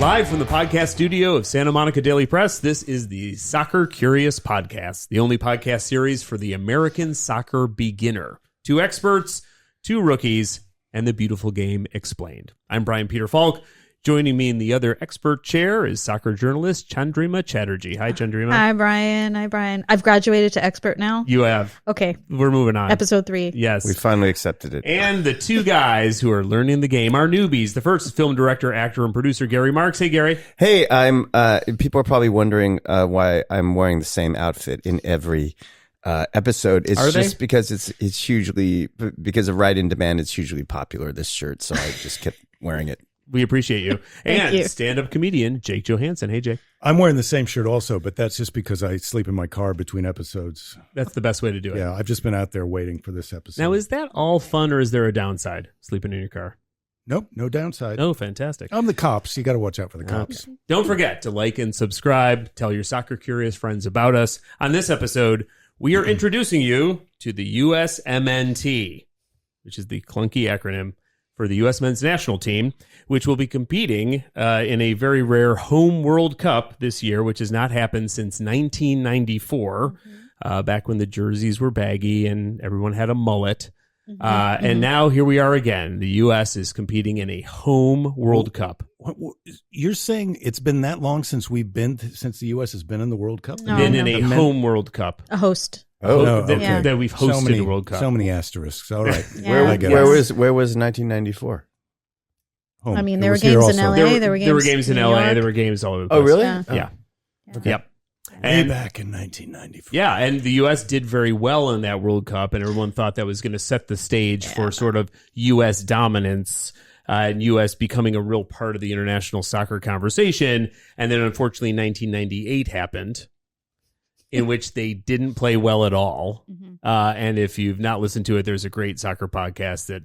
Live from the podcast studio of Santa Monica Daily Press, this is the Soccer Curious Podcast, the only podcast series for the American soccer beginner. 2 experts, 2 rookies, and the beautiful game explained. I'm Brian Peter Falk. Joining me in the other expert chair is soccer journalist Chandrima Chatterjee. Hi, Chandrima. Hi, Brian. I've graduated to expert now. You have. Okay. We're moving on. Episode 3. Yes. We finally accepted it. And the 2 guys who are learning the game are newbies. The first is film director, actor, and producer Gary Marks. Hey, Gary. Hey, people are probably wondering why I'm wearing the same outfit in every episode. It's just because it's hugely, because of Right in Demand, it's hugely popular, this shirt. So I just kept wearing it. We appreciate you. And you. Stand-up comedian Jake Johansson. Hey, Jake. I'm wearing the same shirt also, but that's just because I sleep in my car between episodes. That's the best way to do it. Yeah, I've just been out there waiting for this episode. Now, is that all fun, or is there a downside, sleeping in your car? Nope, no downside. Oh, fantastic. I'm the cops. You got to watch out for the cops. Okay. Don't forget to like and subscribe. Tell your soccer-curious friends about us. On this episode, we are introducing you to the USMNT, which is the clunky acronym for the U.S. men's national team, which will be competing in a very rare home World Cup this year, which has not happened since 1994, back when the jerseys were baggy and everyone had a mullet. And now here we are again. The U.S. is competing in a home World Cup. You're saying it's been that long since since the U.S. has been in the World Cup? No. Been in a home World Cup. A host. Oh, no, that we've hosted the World Cup. So many asterisks. All right. Yeah. Where was 1994? Home. I mean, It there were was here games in also. L.A. There were games in New L.A. York. There were games all over the place. Oh, really? Yeah. Yeah. Okay. Yep. Way And back in 1994. yeah, and the U.S. did very well in that World Cup, and everyone thought that was going to set the stage for sort of U.S. dominance and U.S. becoming a real part of the international soccer conversation. And then, unfortunately, 1998 happened, in which they didn't play well at all. And if you've not listened to it, there's a great soccer podcast that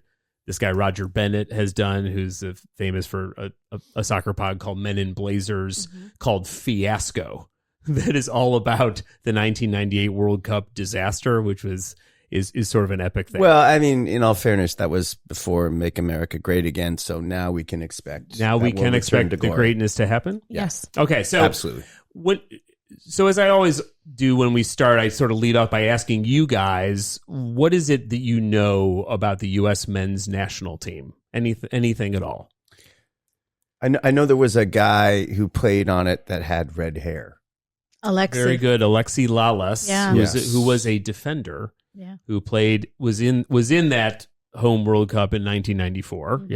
this guy Roger Bennett has done, who's famous for a soccer pod called Men in Blazers, called Fiasco, that is all about the 1998 World Cup disaster, which is sort of an epic thing. Well, I mean, in all fairness, that was before Make America Great Again, so now we can expect the greatness to happen. Yes. Okay, so Absolutely. So as I always do when we start, I sort of lead off by asking you guys, what is it that you know about the U.S. men's national team? Anything at all? I know there was a guy who played on it that had red hair. Very good, Alexi Lalas, Yeah. who was a defender, Yeah. who was in that home World Cup in 1994,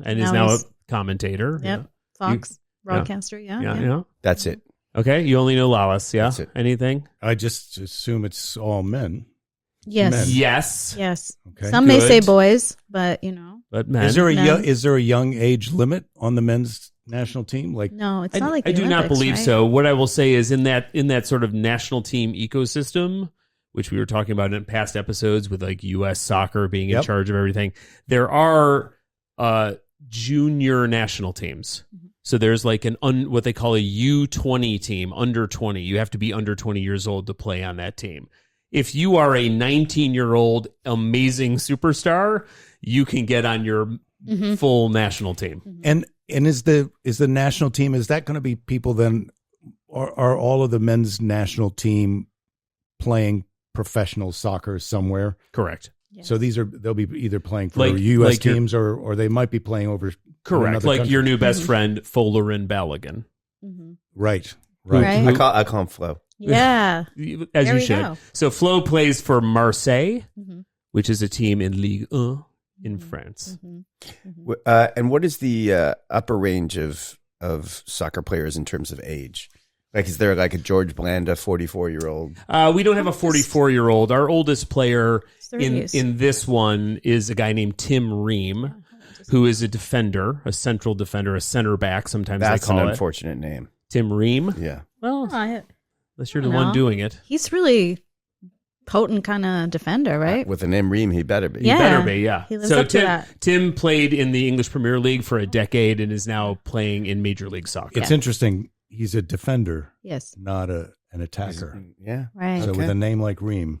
and is now a commentator. Yep. Fox broadcaster. Yeah. Yeah. That's it. Okay, you only know Lalas, yeah? That's it. Anything? I just assume it's all men. Yes. Men. Yes. Yes. Okay. Some may say Good. boys, but you know. But men. Is there Men. a young age limit on the men's national team? Like, No, it's not like I the do not Olympics, believe right? so. What I will say is in that sort of national team ecosystem, which we were talking about in past episodes with like U.S. soccer being in Yep. charge of everything, there are junior national teams. So there's like what they call a U20 team, under 20. You have to be under 20 years old to play on that team. If you are a 19-year-old amazing superstar, you can get on your full national team. and is the national team, is that going to be people then, are all of the men's national team playing professional soccer somewhere? Correct. Yeah. So they'll be either playing for Like- U.S. like your- teams or they might be playing over. Correct. another Like country. your new best friend, Folarin Balogun. Right. Right. I call him Flo. Yeah. As There you we should. go. So Flo plays for Marseille, Mhm. which is a team in Ligue 1 in France. And what is the upper range of soccer players in terms of age? Like, is there like a George Blanda 44-year-old? We don't have a 44-year-old. Our oldest player in 30s. this one is a guy named Tim Ream, who is a defender, a central defender, a center back, sometimes That's they call an it. unfortunate name. Tim Ream? Yeah. Well, Oh, unless you're the I one know. doing it. he's really potent kind of defender, right? With an M. Ream, he better be. Yeah. Better be, yeah. He lives So up to Tim, that. Tim played in the English Premier League for a decade and is now playing in Major League Soccer. It's interesting. He's a defender, Yes. not an attacker. Yeah. Right. So Okay. with a name like Ream,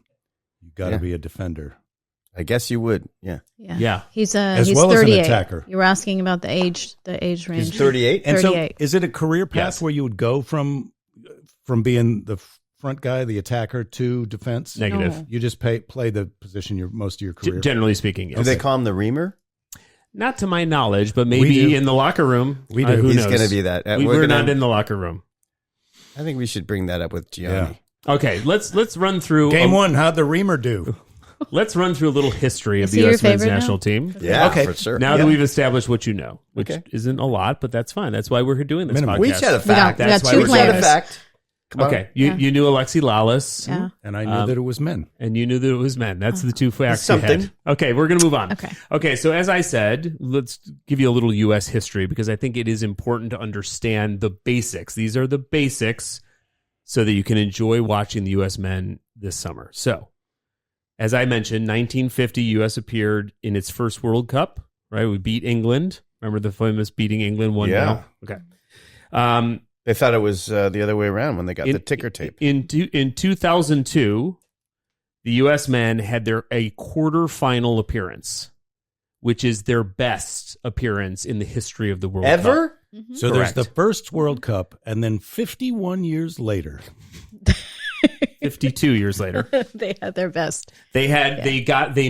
you got to Yeah. be a defender. I guess you would. Yeah. Yeah. He's As he's well as an 38. attacker. You were asking about the age range. He's 38. And so 38. is it a career path Yes. where you would go from being the front guy, the attacker, to defense? Negative. No. You just play the position most of your career. Generally speaking, yes. Do they call him the Reamer? Not to my knowledge, but We maybe do. in the locker room. We do. Who He's knows? going to be that. We're not in the locker room. I think we should bring that up with Gianni. Yeah. Okay, let's run through Game one, how'd the Reamer do? Let's run through a little history of Is the he your U.S. men's favorite national now? team. Yeah, Okay. for sure. Now that we've established what you know, which Okay. isn't a lot, but that's fine. That's why we're doing this Minimum. podcast. We each had a We got, fact. we That's got why two we're We each had a players. fact. Come on. Okay, you knew Alexi Lawless, Yeah. And I knew that it was men. and you knew that it was men. That's the two facts Something. you had. Okay, we're going to move on. Okay. So as I said, let's give you a little U.S. history because I think it is important to understand the basics. These are the basics so that you can enjoy watching the U.S. men this summer. So, as I mentioned, 1950, U.S. appeared in its first World Cup, right? We beat England. Remember the famous beating England 1-0? Yeah. Okay. They thought it was the other way around when they got the ticker tape. In 2002, the U.S. men had a quarterfinal appearance, which is their best appearance in the history of the World Cup. Ever? So Correct. there's the first World Cup, and then 51 years later. 52 years later. They had their best. They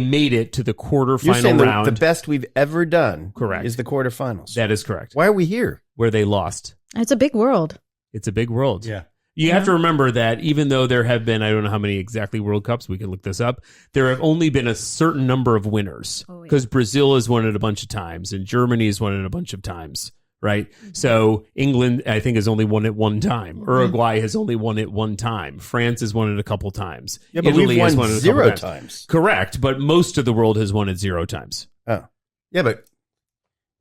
made it to the You're quarterfinal saying round. the best we've ever done Correct. is the quarterfinals. That is correct. Why are we here? Where they lost. It's a big world. It's a big world. Yeah. You have to remember that even though there have been, I don't know how many exactly World Cups, we can look this up, there have only been a certain number of winners Oh, yeah. because Brazil has won it a bunch of times and Germany has won it a bunch of times, right? So England, I think, has only won it one time. Uruguay has only won it one time. France has won it a couple times. Yeah, but Italy we've has won won it a zero couple times. Correct, but most of the world has won it 0 times. Oh. Yeah, but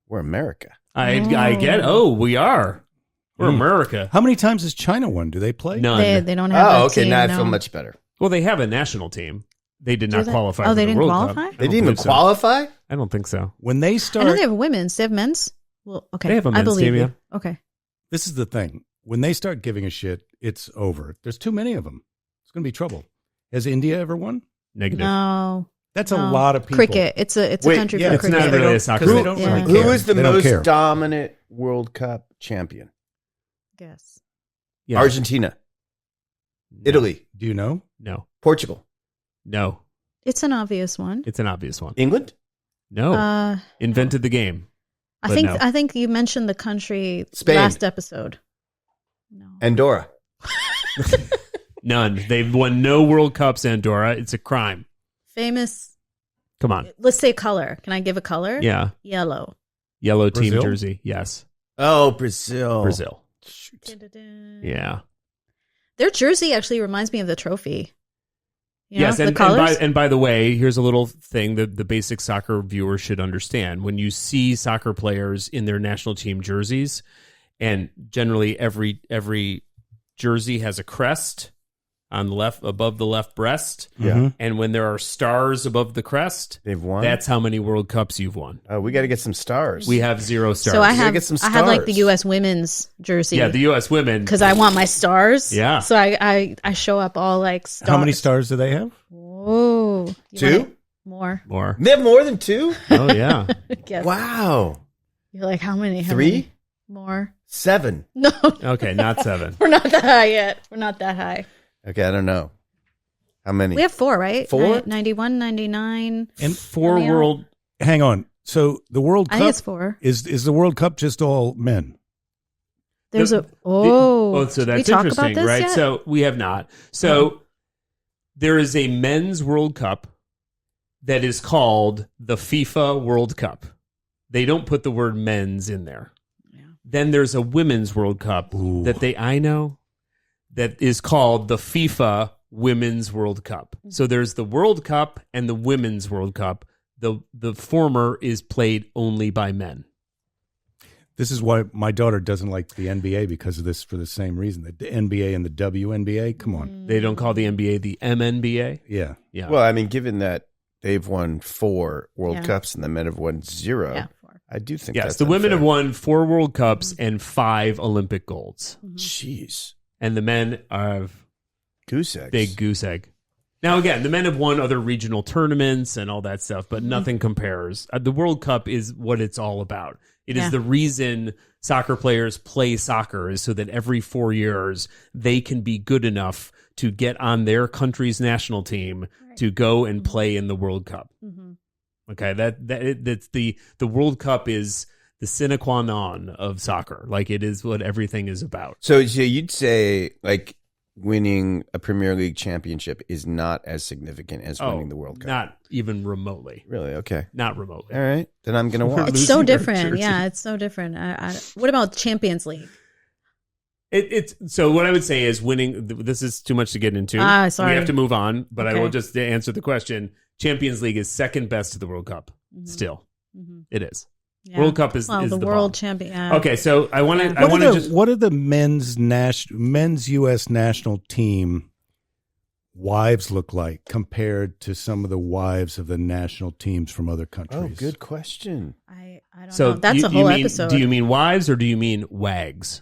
we're America. I get, we are. We're America. How many times has China won? Do they play? None. They don't have. Oh, a okay. team, Now I no. feel much better. Well, they have a national team. They did not they? qualify Oh, for they the didn't World qualify? Cup. I They don't didn't even believe so. qualify? I don't think so. When they I know start, they have women's. They have men's. Well, okay. They have a I men's believe team, you. yeah. Okay. this is the thing. When they start giving a shit, it's over. There's too many of them. It's going to be trouble. Has India ever won? Negative. No. That's a no. lot of people. Cricket. It's a Wait, country yeah, for it's cricket. not really a soccer Because they team. don't Yeah. really care. Who is the They don't most care. dominant World Cup champion? Yes. Yeah. Argentina, Italy, Do you know? No. Portugal, No. It's an obvious one. It's an obvious one. England, No. Invented the game. I But think no. I think you mentioned the country Spain. last episode. No. Andorra. None. They've won no World Cups, Andorra. It's a crime. Famous. Come on. Let's say color. Can I give a color? Yeah. Yellow. Yellow team Brazil? jersey. Yes. Oh, Brazil. Brazil. Dun-dun-dun. Yeah. Their jersey actually reminds me of the trophy. You know, Yes, the and colors. by the way, here's a little thing that the basic soccer viewer should understand. When you see soccer players in their national team jerseys, and generally every jersey has a crest on the left above the left breast, Yeah. and when there are stars above the crest, They've won. that's how many World Cups you've won. Oh, we got to get some stars. We have 0 stars. So I gotta have get some I have like the stars. U.S. women's jersey. yeah, the U.S. women. because I want my stars. Yeah. So I show up all like stars. How many stars do they have? Whoa. You Two? want it? More. More. They have more than 2? Oh yeah. Yes. Wow. You're like, how many? How 3? many? More. 7. No. Okay, not 7. We're not that high yet. We're not that high. Okay, I don't know. How many? We have 4, right? 4? 91, 99. And 4 Yeah. world. hang on. So the World I think Cup it's 4. is the World Cup just all men? There's The- Oh, so did we that's talk interesting, about this right? yet? So we have not. So there is a men's World Cup that is called the FIFA World Cup. They don't put the word men's in there. Yeah. Then there's a women's World Cup Ooh. that is called the FIFA Women's World Cup. So there's the World Cup and the Women's World Cup. The former is played only by men. This is why my daughter doesn't like the NBA because of this, for the same reason. The NBA and the WNBA. Come on. They don't call the NBA the MNBA. Yeah. Yeah. Well, I mean, given that they've won 4 World Yeah. Cups and the men have won 0, Yeah, 4. I do think yes, that's the women unfair. have won 4 World Cups and 5 Olympic golds. Jeez. And the men have Goose eggs. big goose egg. Now, again, the men have won other regional tournaments and all that stuff, but nothing compares. The World Cup is what it's all about. It is the reason soccer players play soccer, is so that every 4 years they can be good enough to get on their country's national team to go and play in the World Cup. Okay, that's the World Cup is the sine qua non of soccer. Like, it is what everything is about. So you'd say, like, winning a Premier League championship is not as significant as winning the World Cup? Not even remotely. Really? Okay. Not remotely. All right. Then I'm going to watch. It's so different. Yeah, it's so different. What about Champions League? It's so what I would say is winning. This is too much to get into. Sorry. We have to move on, but Okay. I will just answer the question. Champions League is second best to the World Cup. Still, it is. Yeah. World Cup is the the world bomb. champion. Okay, so I want to. Yeah. I want to just. What are the men's U.S. national team wives look like compared to some of the wives of the national teams from other countries? Oh, good question. I don't So know. That's a you whole mean, episode. Do you mean wives or do you mean wags?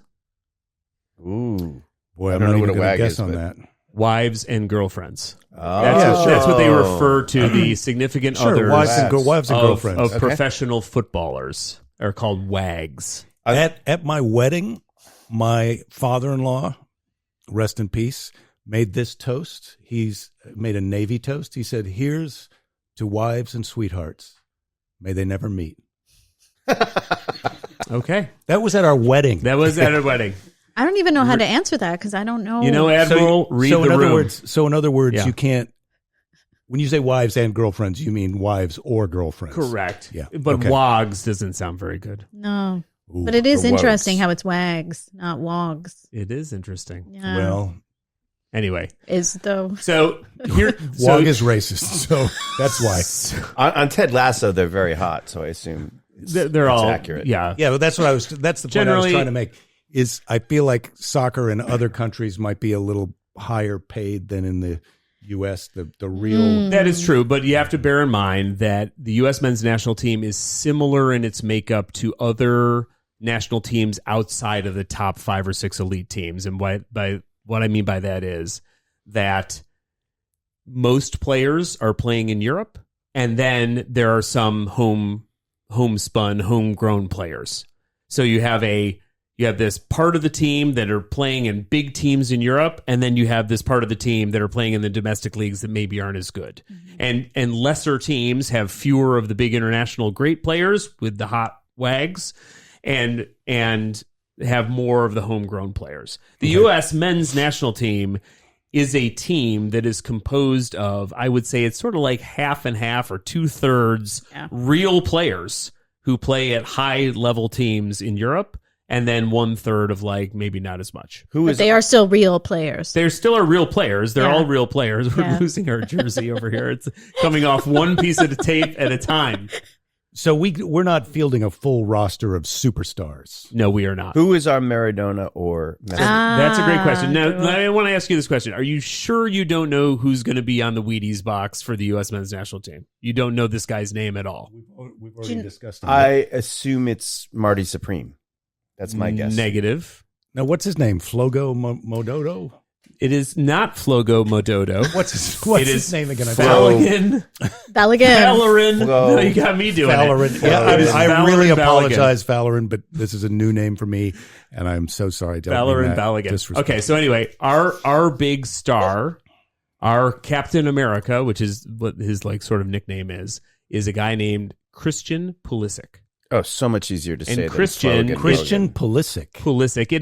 Ooh. Boy, I I'm don't not know even what a going to wag guess is, on but- that. Wives and girlfriends. Oh. That's what they refer to the significant Sure, others wives and girlfriends. of Okay. professional footballers are called wags. At my wedding, my father-in-law, rest in peace, made this toast. He's made a Navy toast. He said, "Here's to wives and sweethearts. May they never meet." Okay, That was at our wedding. that was at a wedding. I don't even know how to answer that because I don't know. You know, Admiral, read the room. So in other words, Yeah. you can't. When you say wives and girlfriends, you mean wives or girlfriends. Correct. Yeah. But Okay. wogs doesn't sound very good. No. Ooh, But it is or interesting wogs. how it's wags, not wogs. It is interesting. Yeah. well, Anyway, Is though. so here, wog is racist, so that's why. On Ted Lasso, they're very hot, so I assume they're it's all accurate. Yeah, Yeah, but that's what I was. That's the point I was Generally- trying to make. Is I feel like soccer in other countries might be a little higher paid than in the U.S. The real. that is true. But you have to bear in mind that the U.S. men's national team is similar in its makeup to other national teams outside of the top 5 or 6 elite teams. And by what I mean by that is that most players are playing in Europe, and then there are some homespun, homegrown players. So you have this part of the team that are playing in big teams in Europe, and then you have this part of the team that are playing in the domestic leagues that maybe aren't as good. And lesser teams have fewer of the big international great players with the hot wags, and have more of the homegrown players. The U.S. men's national team is a team that is composed of, I would say it's sort of like half and half or 2/3 real players who play at high level teams in Europe, and then 1/3 of like maybe not as much. But they are still real players. They still are real players. They're Yeah. all real players. We're Yeah. losing our jersey over here. It's coming off one piece of the tape at a time. So we're not fielding a full roster of superstars. No, we are not. Who is our Maradona or Messi? That's a great question. Now, good one. I want to ask you this question. Are you sure you don't know who's going to be on the Wheaties box for the U.S. men's national team? You don't know this guy's name at all? We've already discussed it. I assume it's Marty Supreme. That's my guess. Negative. Now, what's his name? Flogo Mododo? It is not Flogo Mododo. What's his It his is name again? Balogun. Balogun. Valorant. Flo. No, you got me doing Valoran. it. Yeah, It is I really Valoran apologize, Valoran, but this is a new name for me, and I'm so sorry. Don't mean Valorant that Balogun. disrespectful. Okay, so anyway, our big star, our Captain America, which is what his like sort of nickname is a guy named Christian Pulisic. Oh, so much easier to And say than Christian- Logan. Christian Pulisic. Pulisic.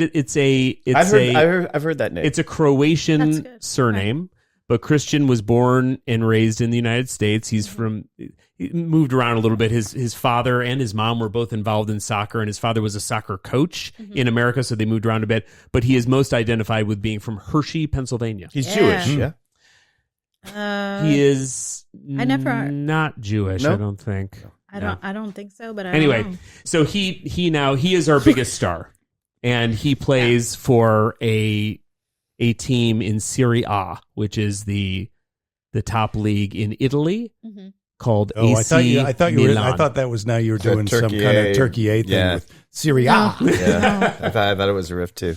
I've heard that name. It's a That's Croatian good. surname, but Christian was born and raised in the United States. He moved around a little bit. His father and his mom were both involved in soccer, and his father was a soccer coach in America, so they moved around a bit. But he is most identified with being from Hershey, Pennsylvania. He's Yeah. Jewish, yeah. He is I never- not Jewish, No? I don't think. I don't think so, but I Anyway, don't know. so he is our biggest star, and he plays for a team in Serie A, which is the top league in Italy, called Oh, AC I thought you were. Milan. I thought that was now you were doing some Turkey kind A. of Turkey A thing Yeah. with Syria. No. Yeah. I thought it was a riff too.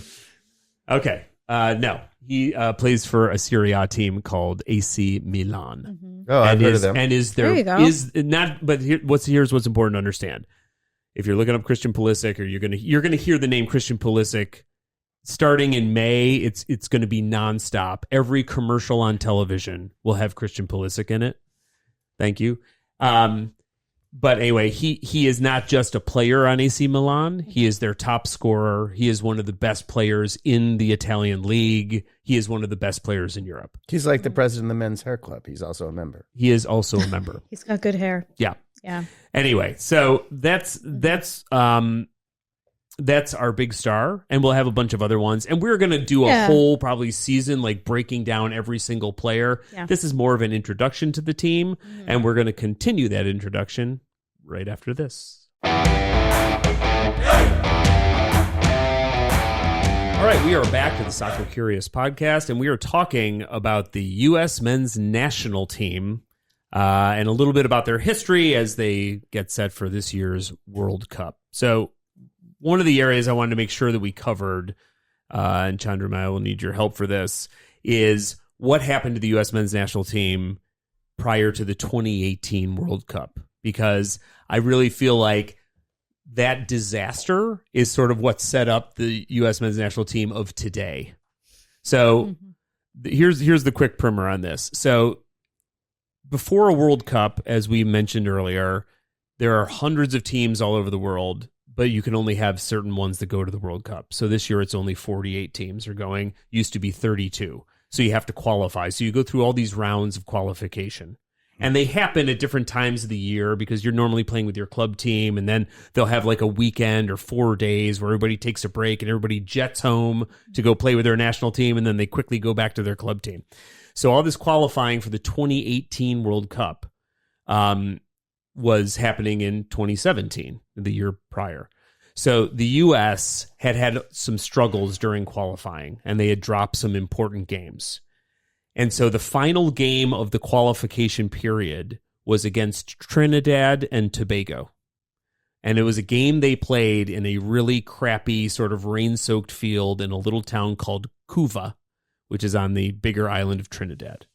Okay. No, He plays for a Serie A team called AC Milan. Mm-hmm. Oh, I've heard of them. And There you go. Here's what's important to understand. If you're looking up Christian Pulisic, or you're gonna hear the name Christian Pulisic starting in May, it's going to be nonstop. Every commercial on television will have Christian Pulisic in it. Thank you. But anyway, he is not just a player on AC Milan. He is their top scorer. He is one of the best players in the Italian league. He is one of the best players in Europe. He's like the president of the men's hair club. He's also a member. He is also a member. He's got good hair. Yeah. Yeah. Anyway, so that's our big star, and we'll have a bunch of other ones. And we're going to do a whole probably season like breaking down every single player. Yeah. This is more of an introduction to the team, and we're going to continue that introduction right after this. All right, we are back to the Soccer Curious podcast, and we are talking about the U.S. men's national team and a little bit about their history as they get set for this year's World Cup. So one of the areas I wanted to make sure that we covered, and Chandra, I will need your help for this, is what happened to the U.S. men's national team prior to the 2018 World Cup. Because I really feel like that disaster is sort of what set up the U.S. men's national team of today. So here's the quick primer on this. So before a World Cup, as we mentioned earlier, there are hundreds of teams all over the world, but you can only have certain ones that go to the World Cup. So this year it's only 48 teams are going. Used to be 32. So you have to qualify. So you go through all these rounds of qualification. And they happen at different times of the year because you're normally playing with your club team, and then they'll have like a weekend or 4 days where everybody takes a break and everybody jets home to go play with their national team, and then they quickly go back to their club team. So all this qualifying for the 2018 World Cup was happening in 2017, the year prior. So the U.S. had some struggles during qualifying, and they had dropped some important games. And so the final game of the qualification period was against Trinidad and Tobago. And it was a game they played in a really crappy sort of rain-soaked field in a little town called Cuva, which is on the bigger island of Trinidad.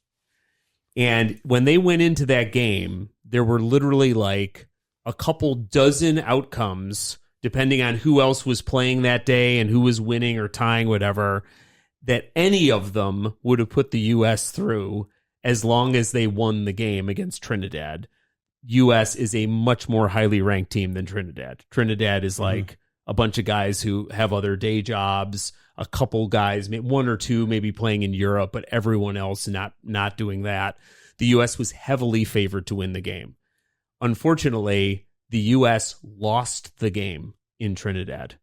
And when they went into that game, there were literally like a couple dozen outcomes, depending on who else was playing that day and who was winning or tying, whatever, that any of them would have put the U.S. through as long as they won the game against Trinidad. U.S. is a much more highly ranked team than Trinidad. Trinidad is like a bunch of guys who have other day jobs, a couple guys, one or two maybe playing in Europe, but everyone else not doing that. The U.S. was heavily favored to win the game. Unfortunately, the U.S. lost the game in Trinidad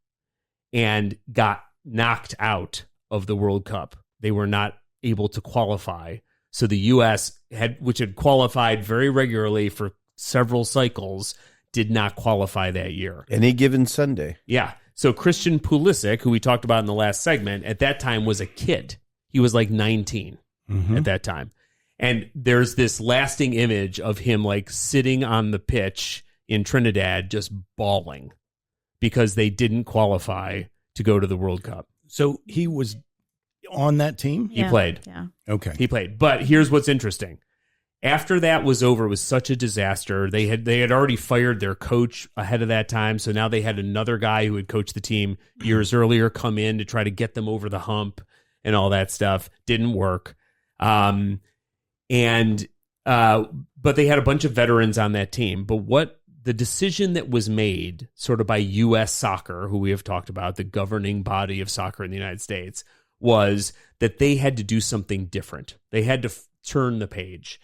and got knocked out of the World Cup. They were not able to qualify. So the U.S., which had qualified very regularly for several cycles, did not qualify that year. Any given Sunday. Yeah. So Christian Pulisic, who we talked about in the last segment, at that time was a kid. He was like 19 at that time. And there's this lasting image of him like sitting on the pitch in Trinidad just bawling because they didn't qualify to go to the World Cup. So he was on that team? He played. Yeah. Okay. He played. But here's what's interesting. After that was over, it was such a disaster. They had already fired their coach ahead of that time. So now they had another guy who had coached the team years earlier come in to try to get them over the hump and all that stuff. Didn't work. But they had a bunch of veterans on that team. But what the decision that was made sort of by U.S. Soccer, who we have talked about, the governing body of soccer in the United States, was that they had to do something different. They had to turn the page.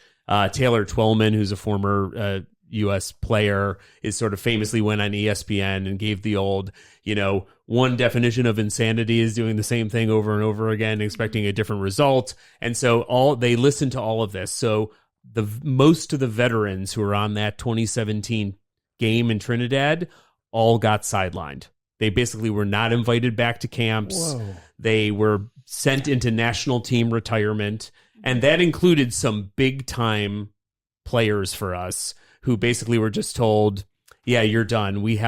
Taylor Twellman, who's a former U.S. player, is sort of famously went on ESPN and gave the old, one definition of insanity is doing the same thing over and over again, expecting a different result. And so they listened to all of this. So most of the veterans who were on that 2017 game in Trinidad all got sidelined. They basically were not invited back to camps. Whoa. They were sent into national team retirement. And that included some big time players for us who basically were just told, yeah, you're done. We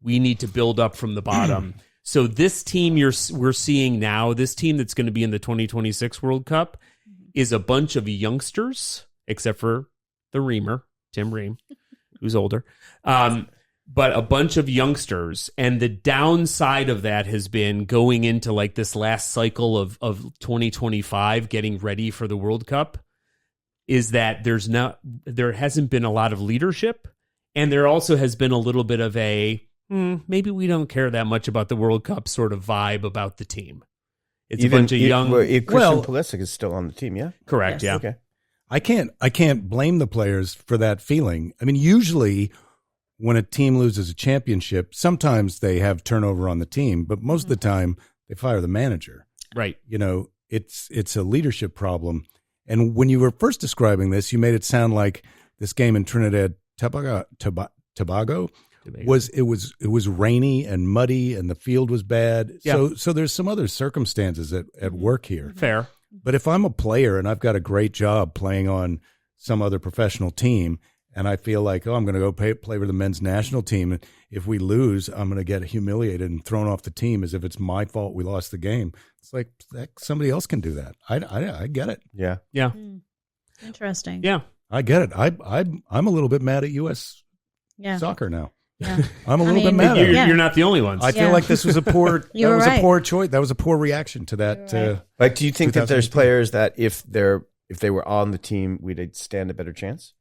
need to build up from the bottom. So this team we're seeing now, this team that's going to be in the 2026 World Cup, is a bunch of youngsters, except for the Reamer, Tim Ream, who's older. But a bunch of youngsters. And the downside of that has been going into like this last cycle of 2025, getting ready for the World Cup, is that there hasn't been a lot of leadership. And there also has been a little bit of maybe we don't care that much about the World Cup sort of vibe about the team. It's a bunch of young. Christian Pulisic is still on the team, yeah? Correct, Yes. yeah. Okay. I can't blame the players for that feeling. I mean, usually when a team loses a championship, sometimes they have turnover on the team, but most of the time they fire the manager. Right. You know, it's a leadership problem. And when you were first describing this, you made it sound like this game in Trinidad Tobago was rainy and muddy and the field was bad. Yeah. So there's some other circumstances at work here. Fair. But if I'm a player and I've got a great job playing on some other professional team and I feel like, I'm going to go play for the men's national team, and if we lose, I'm going to get humiliated and thrown off the team as if it's my fault we lost the game. It's like somebody else can do that. I get it. Yeah. Yeah. Interesting. Yeah. I get it. I'm a little bit mad at U.S. soccer now. Yeah. I'm a little bit mad at it. You're not the only ones. I feel like this was a poor. You were right. A poor choice. That was a poor reaction to that. Right. Like, do you think that there's 2018. players that if they were on the team, we'd stand a better chance?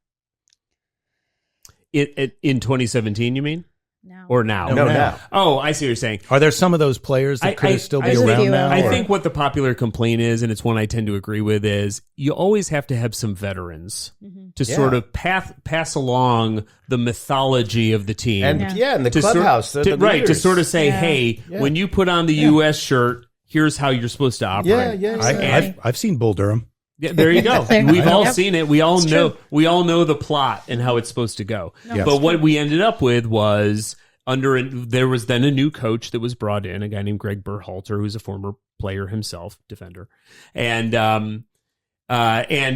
In 2017, you mean? Now. Or now? No, now. Oh, I see what you're saying. Are there some of those players that could still be I think around you now? are. I or- think what the popular complaint is, and it's one I tend to agree with, is you always have to have some veterans to sort of pass along the mythology of the team. And in the to clubhouse, sort, the to leaders. sort of say, hey, when you put on the U.S. shirt, here's how you're supposed to operate. I've seen Bull Durham. Yeah, there you go. We've all seen it. We all It's know. true. We all know the plot and how it's supposed to go. Yes. But what we ended up with was there was then a new coach that was brought in, a guy named Greg Berhalter, who's a former player himself, defender, and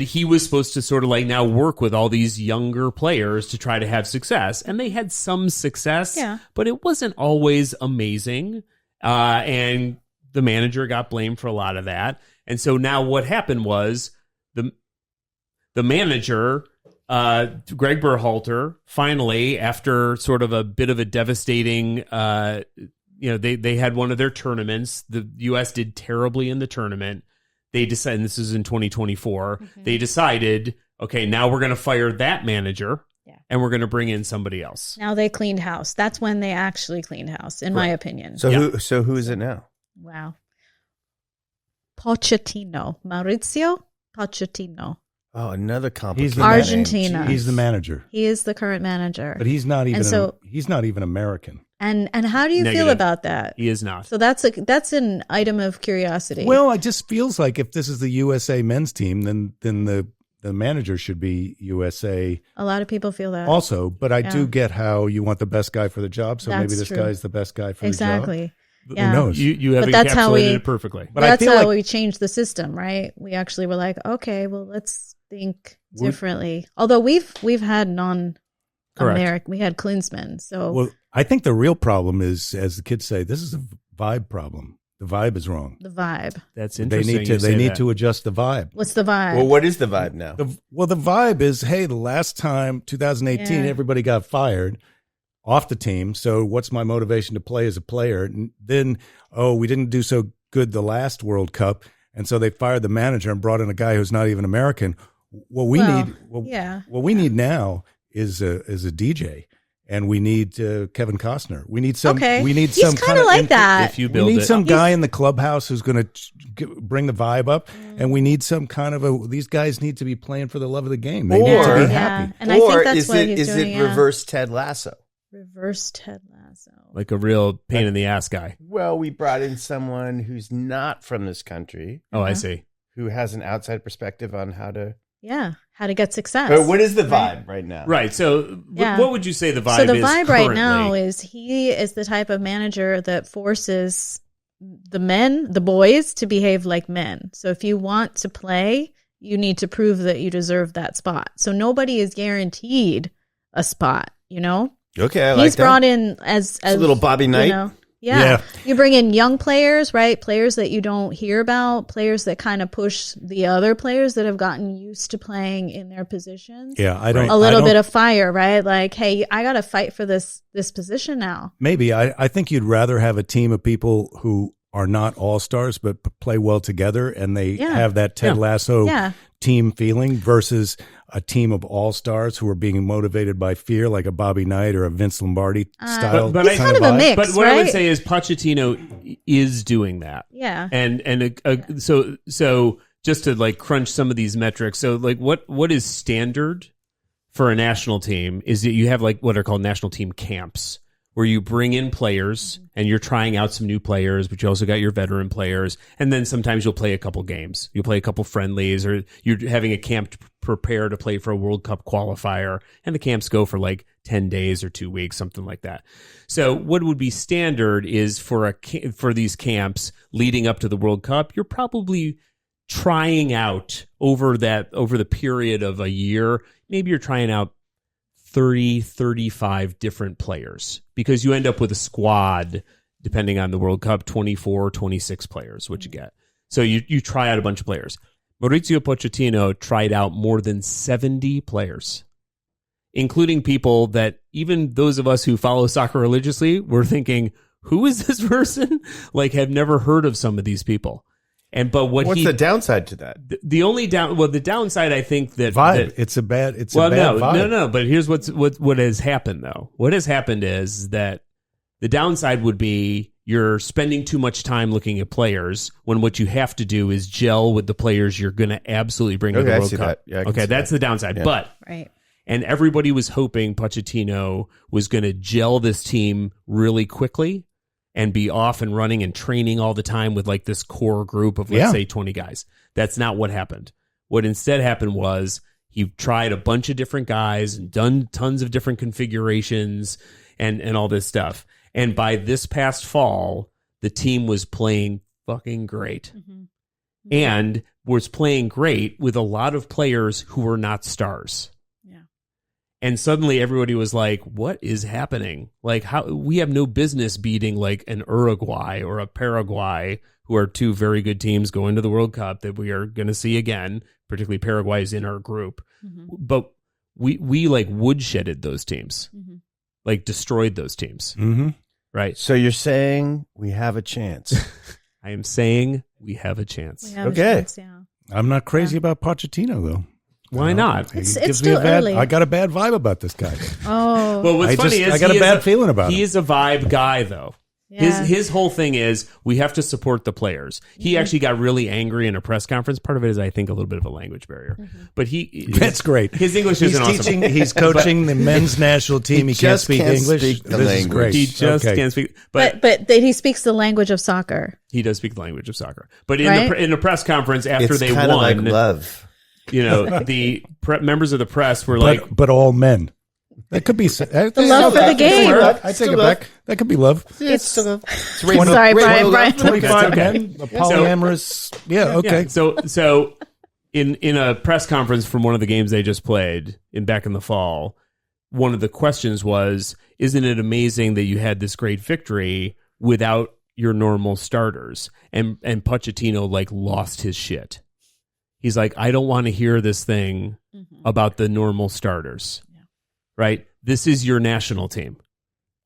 he was supposed to sort of like now work with all these younger players to try to have success, and they had some success, but it wasn't always amazing, and the manager got blamed for a lot of that. And so now what happened was the manager, Greg Berhalter, finally, after sort of a bit of a devastating, they had one of their tournaments. The U.S. did terribly in the tournament. They decided, and this is in 2024, they decided, okay, now we're going to fire that manager and we're going to bring in somebody else. Now they cleaned house. That's when they actually cleaned house, in my opinion. So who is it now? Wow. Pochettino. Maurizio Pochettino. Oh, another complicated Argentina. name. He's the manager, He is the current manager. but he's not even. And so- he's not even American. And how do you feel Negative. about that? He is not. So that's an item of curiosity. Well, it just feels like if this is the USA men's team, then the manager should be USA a lot of people feel that. also. But I do Yeah. get how you want the best guy for the job, so maybe That's this true. guy's the best guy for the job. Exactly. Yeah. Who knows? You have But that's how encapsulated we- it perfectly. But I that's feel how like- we changed the system, right? We actually were like, okay, well, let's think differently. Although we've had non-American, we had Klinsmann. So Well, I think the real problem is, as the kids say, this is a vibe problem. The vibe is wrong. the vibe. That's They interesting. need to. you They say need that. to adjust the vibe. What's the vibe? Well, what is the vibe now? The vibe is, hey, the last time, 2018, Yeah. everybody got fired off the team. So what's my motivation to play as a player? And then, we didn't do so good the last World Cup. And so they fired the manager and brought in a guy who's not even American. What we need now is a DJ. And we need Kevin Costner. We need some. Okay. We need He's some kind of like that. If you We build need it. some guy in the clubhouse who's going to bring the vibe up, and we need some kind of these guys need to be playing for the love of the game. They need to Or- be happy. And I think that's is what it he's is doing. it reverse Ted Lasso? Reverse Ted Lasso. like a real pain in the ass guy. Well, we brought in someone who's not from this country, Oh, I see. who has an outside perspective on how to. Yeah, how to get success. But what is the Right. vibe right now? Right. So, Yeah. what would you say the vibe So the is vibe right now currently? is he is the type of manager that forces the boys, to behave like men. So if you want to play, you need to prove that you deserve that spot. So nobody is guaranteed a spot, you know? Okay, I like He's that. brought in as a little Bobby Knight. You know, Yeah. You bring in young players, right? Players that you don't hear about, players that kind of push the other players that have gotten used to playing in their positions. Yeah, a little bit of fire, right? Like, hey, I got to fight for this position now. Maybe. I think you'd rather have a team of people who are not all-stars but play well together and they have that Ted Lasso team feeling versus a team of all-stars who are being motivated by fear, like a Bobby Knight or a Vince Lombardi style. But it's kind of a mix, But what right? I would say is Pochettino is doing that. Yeah. So just to like crunch some of these metrics. So like what is standard for a national team is that you have like what are called national team camps, where you bring in players and you're trying out some new players, but you also got your veteran players. And then sometimes you'll play a couple games. You'll play a couple friendlies, or you're having a camp to prepare to play for a World Cup qualifier. And the camps go for like 10 days or 2 weeks, something like that. So what would be standard is for these camps leading up to the World Cup, you're probably trying out over the period of a year. Maybe you're trying out 30, 35 different players, because you end up with a squad, depending on the World Cup, 24, 26 players, what you get. So you try out a bunch of players. Mauricio Pochettino tried out more than 70 players, including people that even those of us who follow soccer religiously were thinking, who is this person? Like, have never heard of some of these people. What's the downside to that? The downside, I think that vibe. It's a bad vibe. No. But here's what has happened though. What has happened is that the downside would be you're spending too much time looking at players when what you have to do is gel with the players you're going to absolutely bring to the World Cup. Okay, that's the downside. Yeah. But and everybody was hoping Pochettino was going to gel this team really quickly and be off and running and training all the time with like this core group of, let's say, 20 guys. That's not what happened. What instead happened was he tried a bunch of different guys and done tons of different configurations and all this stuff. And by this past fall, the team was playing fucking great. Mm-hmm. And was playing great with a lot of players who were not stars. And suddenly everybody was like, what is happening? Like, how we have no business beating like an Uruguay or a Paraguay, who are two very good teams going to the World Cup that we are going to see again, particularly Paraguay is in our group. Mm-hmm. But we like woodshedded those teams, like destroyed those teams. Mm-hmm. Right. So you're saying we have a chance. I am saying we have a chance. Okay. I'm not crazy about Pochettino though. Why not? It's still early. I got a bad vibe about this guy. Oh. Well, what's funny is I got a bad feeling about him. He is a vibe guy, though. Yeah. His whole thing is we have to support the players. He actually got really angry in a press conference. Part of it is, I think, a little bit of a language barrier. Mm-hmm. But that's great. His English isn't awesome. He's coaching the men's national team. He can't speak English. This is great. He just can't speak. But he speaks the language of soccer. He does speak the language of soccer. But in the press conference after they won, like love. You know, the members of the press were like, but all men. That could be the love for the game. I take it back. That could be love. It's sorry, Brian. 25 men, polyamorous. Yeah, okay. So in a press conference from one of the games they just played back in the fall, one of the questions was, "Isn't it amazing that you had this great victory without your normal starters?" And Pochettino like lost his shit. He's like, I don't want to hear this thing about the normal starters, right? This is your national team.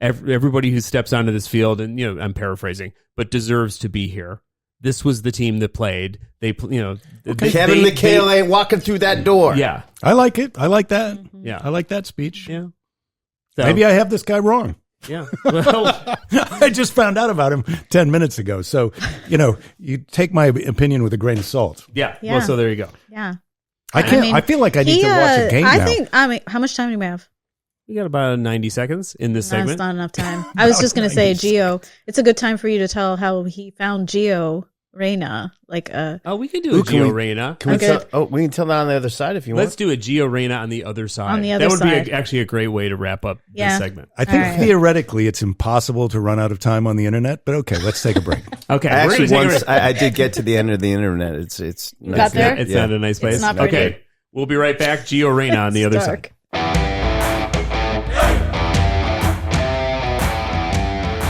Everybody who steps onto this field, and I'm paraphrasing, but deserves to be here. This was the team that played. Kevin McHale ain't walking through that door. Yeah, I like it. I like that. Mm-hmm. Yeah, I like that speech. Yeah, so, maybe I have this guy wrong. Yeah. Well, I just found out about him 10 minutes ago. So, you take my opinion with a grain of salt. Yeah. Well, so there you go. Yeah. I feel like I need to watch a game now. How much time do we have? We got about 90 seconds in this segment. That's not enough time. I was just going to say, Gio, it's a good time for you to tell how he found Gio Reyna. We could do a Gio Reyna. We can tell that on the other side if you want. Let's do a Gio Reyna on the other side. On the other side. That would be actually a great way to wrap up this segment. I think theoretically it's impossible to run out of time on the internet, but okay, let's take a break. Okay. Actually, once I did get to the end of the internet. It's you got there? It's not a nice place. It's not pretty. Okay. We'll be right back. Gio Reyna on the other side.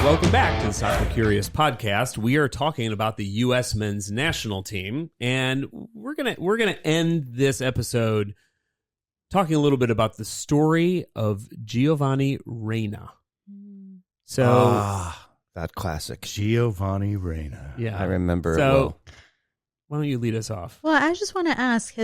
Welcome back to the Soccer Curious podcast. We are talking about the U.S. men's national team, and we're gonna end this episode talking a little bit about the story of Gio Reyna. So that classic. Gio Reyna. Yeah, I remember it so, well. why don't you lead us off? Well, I just want to ask,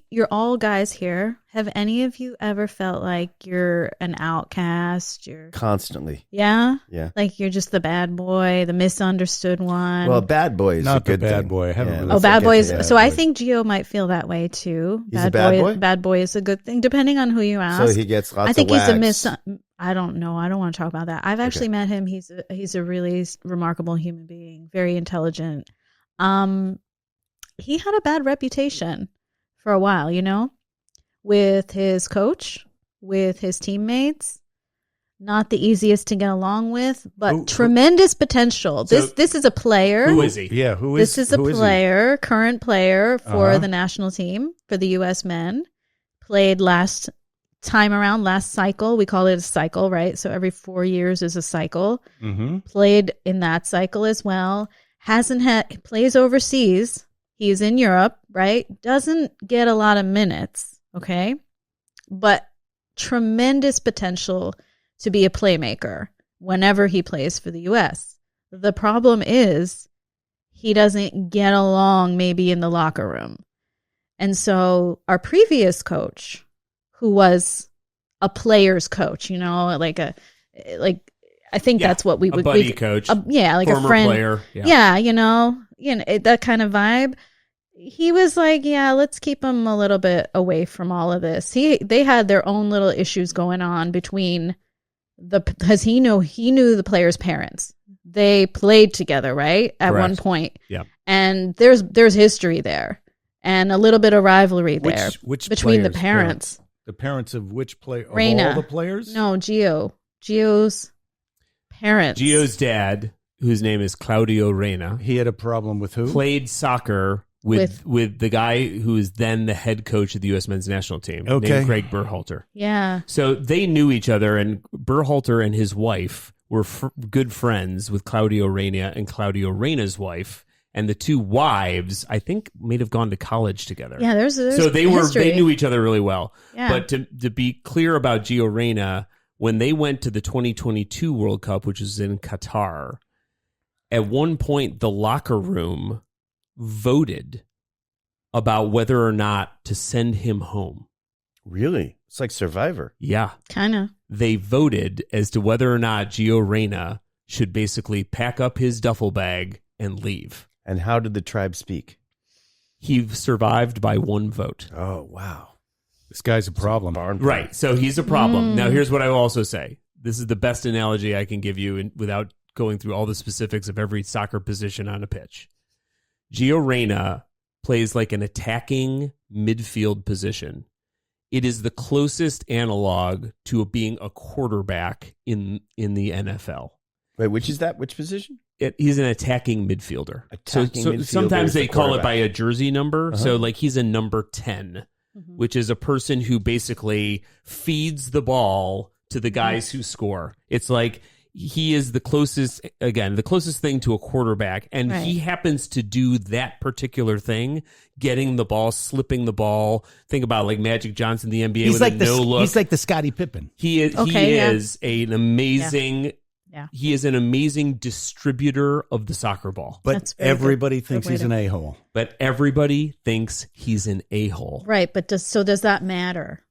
you're all guys here, have any of you ever felt like you're an outcast? Constantly. Yeah? Yeah. Like you're just the bad boy, the misunderstood one? Well, bad boy is Not a good the bad thing. boy. I haven't really bad boys. Yeah, So I think Gio might feel that way too. He's a bad boy? Bad boy is a good thing, depending on who you ask. So he gets lots I think of he's wags. I don't know. I don't want to talk about that. I've actually met him. He's a really remarkable human being, very intelligent. He had a bad reputation for a while, with his coach, with his teammates. Not the easiest to get along with, but tremendous potential. This is a player. Who is he? Yeah, who is This is a player, current player for the national team, for the U.S. men. Played last cycle. We call it a cycle, right? So every 4 years is a cycle. Mm-hmm. Played in that cycle as well. Plays overseas. He's in Europe, right? Doesn't get a lot of minutes, okay? But tremendous potential to be a playmaker whenever he plays for the U.S. The problem is he doesn't get along maybe in the locker room. And so our previous coach, who was a player's coach, I think that's what we would... A buddy coach. Like former a friend. Player. Yeah, that kind of vibe. He was like, yeah, let's keep him a little bit away from all of this. They had their own little issues going on between because he knew the players' parents. They played together, right? At one point. Yeah. And there's history there and a little bit of rivalry there Which between the players' parents. The parents of which player? Of Reyna. all the players? No, Gio's parents. Gio's dad, whose name is Claudio Reyna, He had a problem with who? played soccer with the guy who is then the head coach of the U.S. men's national team, Okay. named Greg Berhalter. Yeah. So they knew each other, and Berhalter and his wife were good friends with Claudio Reyna and Claudio Reyna's wife, and the two wives, I think, may have gone to college together. Yeah, there's so they knew each other really well. Yeah. But to be clear about Gio Reyna, when they went to the 2022 World Cup, which was in Qatar, at one point the locker room voted about whether or not to send him home. Really? It's like Survivor. Yeah. kind of. They voted as to whether or not Gio Reyna should basically pack up his duffel bag and leave. And how did the tribe speak? He survived by one vote. Oh, wow. This guy's a problem. Right. So he's a problem. Now, here's what I will also say. This is the best analogy I can give you without going through all the specifics of every soccer position on a pitch. Gio Reyna plays like an attacking midfield position. It is the closest analog to being a quarterback in the NFL. Wait, which is that? Which position? He's an attacking midfielder. Attacking midfielder sometimes is they the call it quarterback. by a jersey number. Uh-huh. So like he's a number 10, which is a person who basically feeds the ball to the guys who score. It's like he is the closest thing to a quarterback, and he happens to do that particular thing, getting the ball, slipping the ball. Think about like Magic Johnson, the NBA, He's with like a no look. He's like the Scottie Pippen. He is an amazing. Yeah. He is an amazing distributor of the soccer ball. But That's very everybody good. thinks Good way he's to- an a-hole. But everybody thinks he's an a-hole. Right, but does that matter?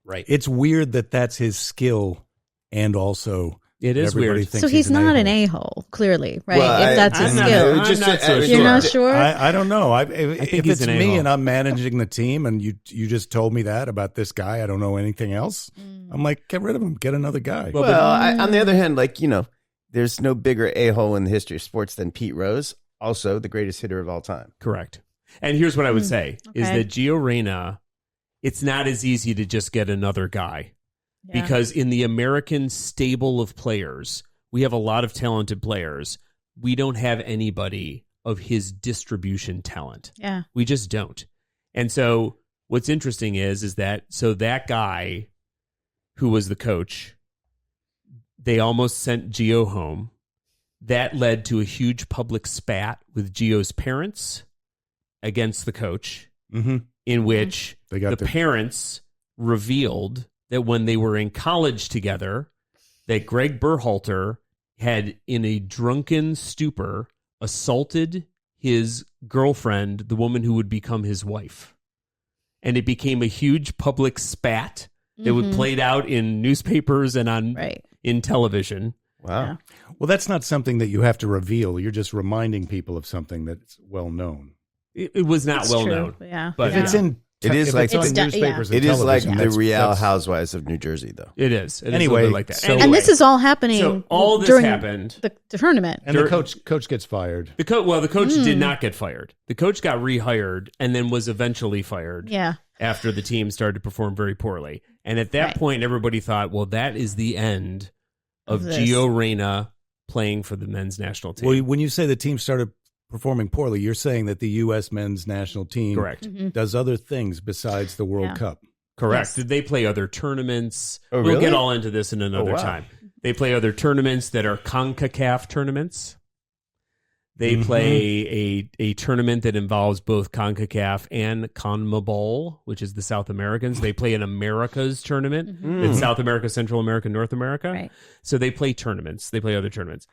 Right. It's weird that that's his skill, and also It is everybody weird. thinks So he's not an a-hole. a-hole, clearly, right? Well, if that's his I'm not- skill. I'm not so You're sure. not sure? I don't know. If think it's he's an me a-hole. and I'm managing the team, and you just told me that about this guy, I don't know anything else. I'm like, get rid of him. Get another guy. Well, Well, on the other hand, there's no bigger a-hole in the history of sports than Pete Rose, also the greatest hitter of all time. Correct. And here's what I would say is okay. that Gio Reyna, it's not as easy to just get another guy. Yeah. Because in the American stable of players, we have a lot of talented players. We don't have anybody of his distribution talent. Yeah. We just don't. And so what's interesting is that guy who was the coach they almost sent Gio home. That led to a huge public spat with Gio's parents against the coach, in which the parents revealed that when they were in college together, that Greg Berhalter had, in a drunken stupor, assaulted his girlfriend, the woman who would become his wife. And it became a huge public spat that would played out in newspapers and on in television. Wow. Yeah. Well, that's not something that you have to reveal. You're just reminding people of something that's well known. It was not well known. Yeah. But If it's in, It is if like it's on the- newspapers. It and is like television, the Real that's- Housewives of New Jersey, though. It is. It is Anyway, a little like that. so- And this is all happening So all this during happened. the tournament. And the coach gets fired. The coach did not get fired. The coach got rehired and then was eventually fired. Yeah. After the team started to perform very poorly. And at that point, everybody thought, well, that is the end of This. Gio Reyna playing for the men's national team. Well, when you say the team started performing poorly, you're saying that the U.S. men's national team Correct. does other things besides the World Cup. Correct. Yes. Did they play other tournaments? Oh, We'll really? get all into this in another Oh, wow. time. They play other tournaments that are CONCACAF tournaments. They play a tournament that involves both CONCACAF and CONMEBOL, which is the South Americans. They play an Americas tournament. It's South America, Central America, North America. Right. So they play tournaments. They play other tournaments.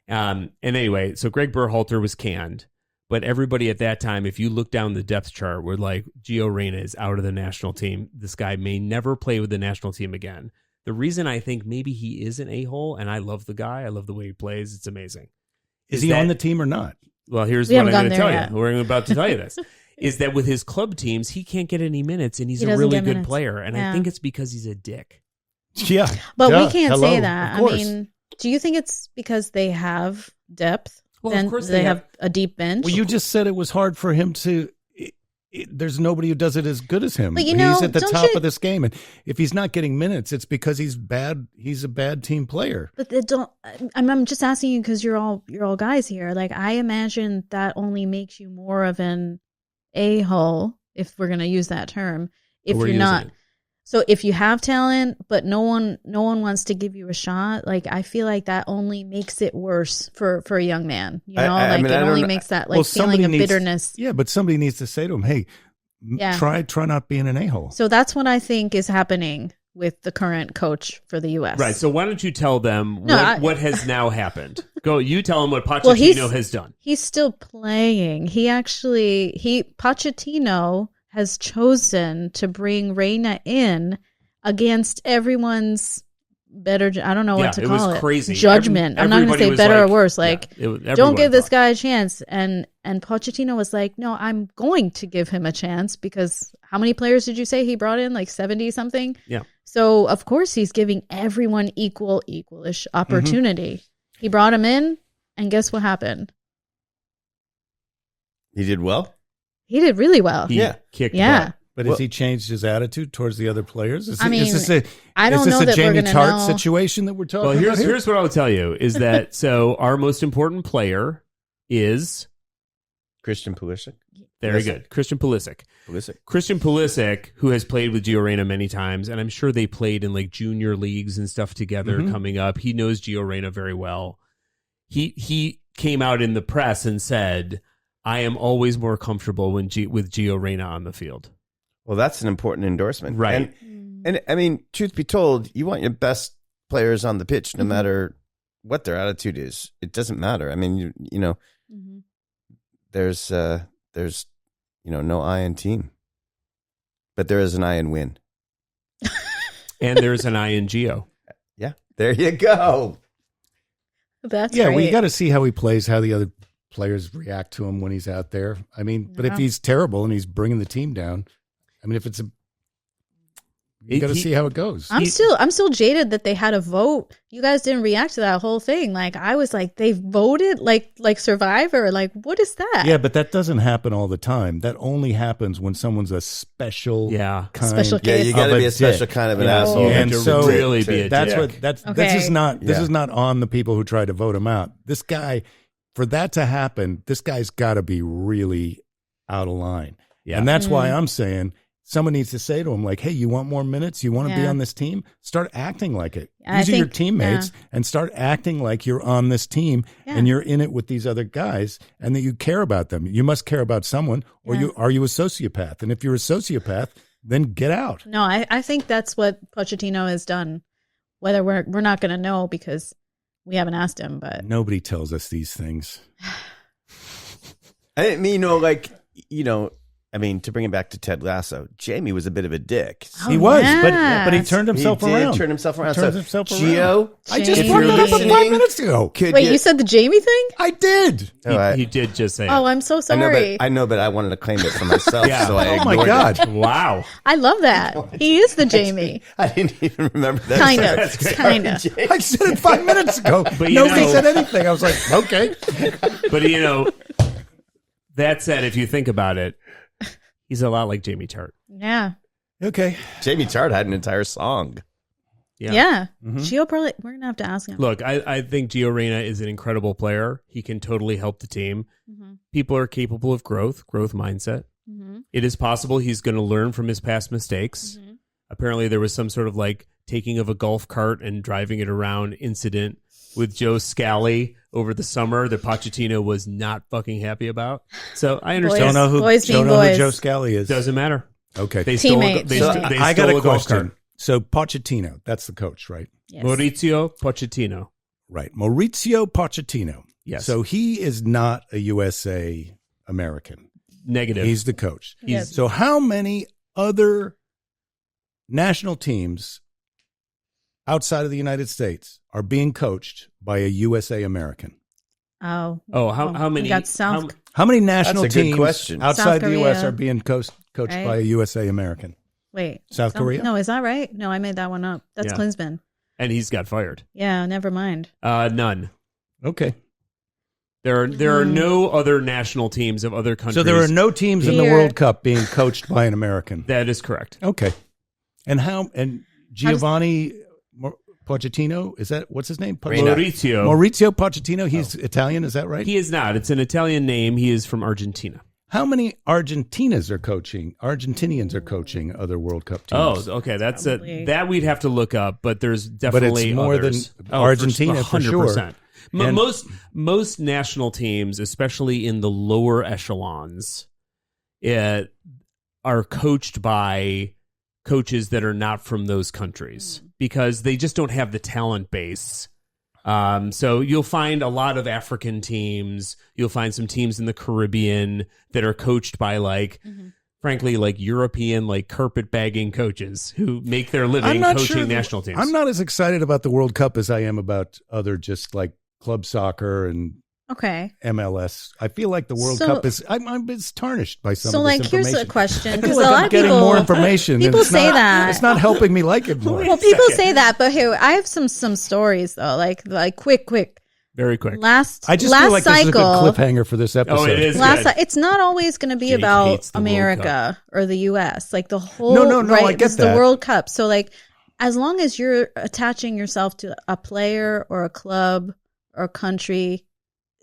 And anyway, so Greg Berhalter was canned. But everybody at that time, if you look down the depth chart, were like, Gio Reyna is out of the national team. This guy may never play with the national team again. The reason I think maybe he is an a-hole, and I love the guy. I love the way he plays. It's amazing. Is he on the team or not? Well, here's We what I'm haven't going to gone tell there you. yet. We're about to tell you this. Is that with his club teams, he can't get any minutes, and he's He a doesn't really get good minutes. player. And I Yeah. think it's because he's a dick. Yeah. But Duh. we can't Hello. say that. Of I course. mean, do you think it's because they have depth? Well, then of course they have a deep bench. Well, you just said it was hard for him to. There's nobody who does it as good as him. But you He's know, at the don't top you- of this game, and if he's not getting minutes, it's because he's bad. He's a bad team player. But they don't. I'm just asking you because you're all guys here. Like, I imagine that only makes you more of an a-hole, if we're going to use that term. If We're you're using not. it. So if you have talent, but no one wants to give you a shot, like, I feel like that only makes it worse for a young man. You know, I like, mean, it I don't only know. makes that Well, feeling somebody of needs- bitterness. Yeah, but somebody needs to say to him, "Hey, Yeah. try not being an a-hole." So that's what I think is happening with the current coach for the U.S. Right. So why don't you tell them No, what has now happened? Go. You tell them what Well, Pochettino has done. He's still playing. Pochettino has chosen to bring Reyna in against everyone's better. I don't know what to it call was it. crazy. Judgment. I'm not going to Everybody say was better like- or worse. yeah, Like, everyone don't give this thought. guy a chance. And Pochettino was like, no, I'm going to give him a chance because how many players did you say he brought in? Like 70 something. Yeah. So of course he's giving everyone equalish opportunity. He brought him in, and guess what happened? He did well. He did really well. He kicked Yeah. butt. But has he changed his attitude towards the other players? Is I mean, this I don't is this know a that we're Jamie gonna Tart know. situation that we're talking Well, about? here's what I'll tell you is that so our most important player is Christian Pulisic. very good, Christian Pulisic. Pulisic. Christian Pulisic, who has played with Gio Reyna many times, and I'm sure they played in like junior leagues and stuff together coming up. He knows Gio Reyna very well. He came out in the press and said, "I am always more comfortable with Gio Reyna on the field." Well, that's an important endorsement, Right. And I mean, truth be told, you want your best players on the pitch, no matter what their attitude is. It doesn't matter. I mean, you know, there's no I in team, but there is an I in win. And there's an I in Gio. Yeah, there you go. That's yeah, great. well, you got to see how he plays, how the other players react to him when he's out there. I mean, but if he's terrible and he's bringing the team down, I mean, if it's you got to see how it goes. I'm still jaded that they had a vote. You guys didn't react to that whole thing. Like, I was like, they voted like Survivor. Like, what is that? Yeah, but that doesn't happen all the time. That only happens when someone's a special kind. Special Yeah, case. you got to of be a a special dick. kind of an Yeah. asshole. You have And to so really be a that's dick. what this Okay. is not. This Yeah. is not on the people who tried to vote him out. This guy, for that to happen, this guy's got to be really out of line. Yeah. And that's why I'm saying someone needs to say to him, like, hey, you want more minutes? You want to be on this team? Start acting like it. These are your teammates, and start acting like you're on this team and you're in it with these other guys and that you care about them. You must care about someone, or are you a sociopath? And if you're a sociopath, then get out. No, I think that's what Pochettino has done. Whether we're not going to know because we haven't asked him, but nobody tells us these things. I mean, I mean, to bring it back to Ted Lasso, Jamie was a bit of a dick. He was, but he turned himself around. Turned himself around. Gio, I just brought that up 5 minutes ago. Wait, you said the Jamie thing? I did. He did just say it. Oh, I'm so sorry. I know, but I wanted to claim it for myself. So I oh my God. It. Wow. I love that. He is the Jamie. I didn't even remember that. Kind of. I said it 5 minutes ago. But nobody said anything. I was like, okay. But that said, if you think about it, he's a lot like Jamie Tart. Yeah. Okay. Jamie Tart had an entire song. Yeah. Gio probably, we're going to have to ask him. Look, I think Gio Reyna is an incredible player. He can totally help the team. People are capable of growth mindset. It is possible he's going to learn from his past mistakes. Apparently there was some sort of like taking of a golf cart and driving it around incident with Joe Scally over the summer that Pochettino was not fucking happy about. So I understand. Don't know who Joe Scally is. Doesn't matter. Okay. They stole I got a question. So Pochettino, that's the coach, right? Yes. Maurizio Pochettino. Right. Maurizio Pochettino. Yes. So he is not a USA American. Negative. He's the coach. Yes. So how many other national teams outside of the United States are being coached by a USA American? How many? We got South. How many national That's a good teams question. outside South the U.S. Korea. are being coached by a USA American? Wait. South Korea? No, is that right? No, I made that one up. That's Klinsmann. And he's got fired. Yeah, never mind. None. Okay. There are no other national teams of other countries. So there are no teams in the World Cup being coached by an American. That is correct. Okay. And Giovanni Pochettino, is that, what's his name? Maurizio Pochettino, he's Italian, is that right? He is not. It's an Italian name. He is from Argentina. How many Argentinians are coaching other World Cup teams? Oh, okay. That's that we'd have to look up, but there's definitely but it's more others. than Argentina for sure. Most national teams, especially in the lower echelons, are coached by coaches that are not from those countries because they just don't have the talent base. So you'll find a lot of African teams. You'll find some teams in the Caribbean that are coached by frankly, European, carpetbagging coaches who make their living coaching national teams. I'm not as excited about the World Cup as I am about other just like club soccer and MLS. I feel like the World Cup is it's tarnished by some of this information. Here's a question. I feel like I'm getting more information. People say that. It's not helping me like it more. Well, people say that, but here, I have some stories, though, like quick. Very quick. I just feel like this is a good cliffhanger for this episode. Oh, it is. It's not always going to be about America or the U.S. Like the whole No, I get that. The World Cup. So as long as you're attaching yourself to a player or a club or a country,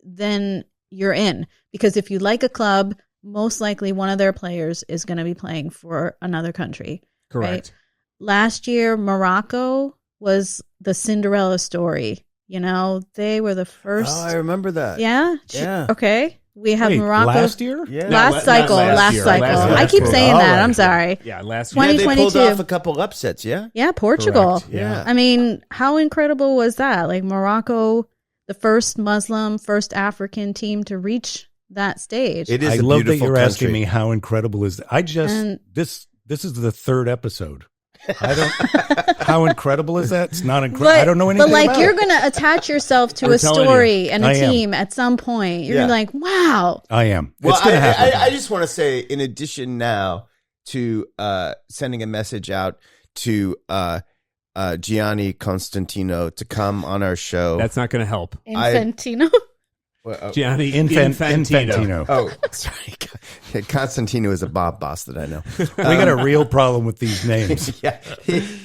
then you're in. Because if you like a club, most likely one of their players is going to be playing for another country. Correct. Right? Last year, Morocco was the Cinderella story. They were the first. Oh, I remember that. Yeah? Yeah. Okay. We have Morocco. Last year? Yeah. Last cycle. I keep saying that. I'm sorry. Yeah, last year. 2022. They pulled off a couple upsets, yeah? Yeah, Portugal. Correct. Yeah. I mean, how incredible was that? Morocco, the first Muslim, first African team to reach that stage. It is I a love that beautiful you're asking country. me how incredible is that. This is the third episode. How incredible is that? It's not incredible. I don't know anything about you're it. going to attach yourself to a story and a team at some point. You're gonna be like, wow. I am. Well, it's going to happen. I just want to say, in addition now to sending a message out to Gianni Constantino to come on our show. That's not going to help. Infantino. Gianni Infantino. Oh, sorry. Constantino is a Bob boss that I know. We got a real problem with these names. Yeah.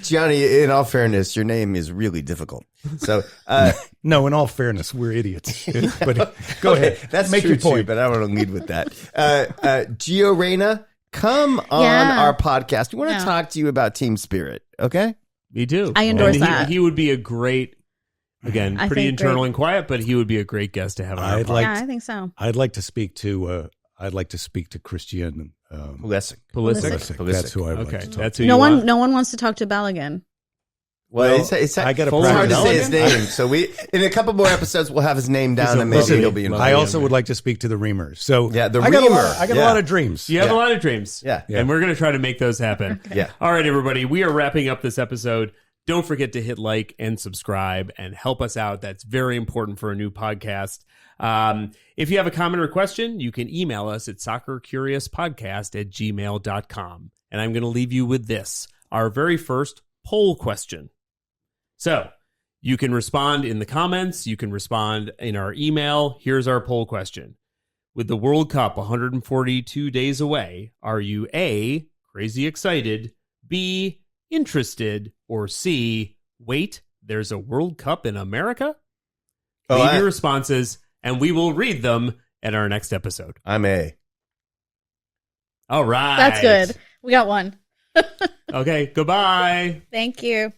Gianni, in all fairness, your name is really difficult. So, no, in all fairness, we're idiots. But go ahead. That's Make true your point. too, but I don't want to lead with that. Gio Reyna, come on our podcast. We want to talk to you about team spirit. Okay. Me too. I endorse that. He would be a great, again, pretty internal and quiet, but he would be a great guest to have on our podcast. Yeah, I think so. I'd like to speak to Christian Pulisic. That's who I would like to talk That's to. who No you one, want? no one wants to talk to Balogun. Well, it's I got it's hard to say his name. So in a couple more episodes, we'll have his name down, and maybe he'll be involved. I also would like to speak to the Reamers. So the I got a lot of dreams. You have a lot of dreams. Yeah. And we're going to try to make those happen. Yeah. All right, everybody. We are wrapping up this episode. Don't forget to hit like and subscribe and help us out. That's very important for a new podcast. If you have a comment or question, you can email us at soccercuriouspodcast@gmail.com. And I'm going to leave you with this, our very first poll question. So you can respond in the comments. You can respond in our email. Here's our poll question. With the World Cup 142 days away, are you A, crazy excited, B, interested, or C, wait, there's a World Cup in America? Leave your responses, and we will read them at our next episode. I'm A. All right. That's good. We got one. Okay, goodbye. Thank you.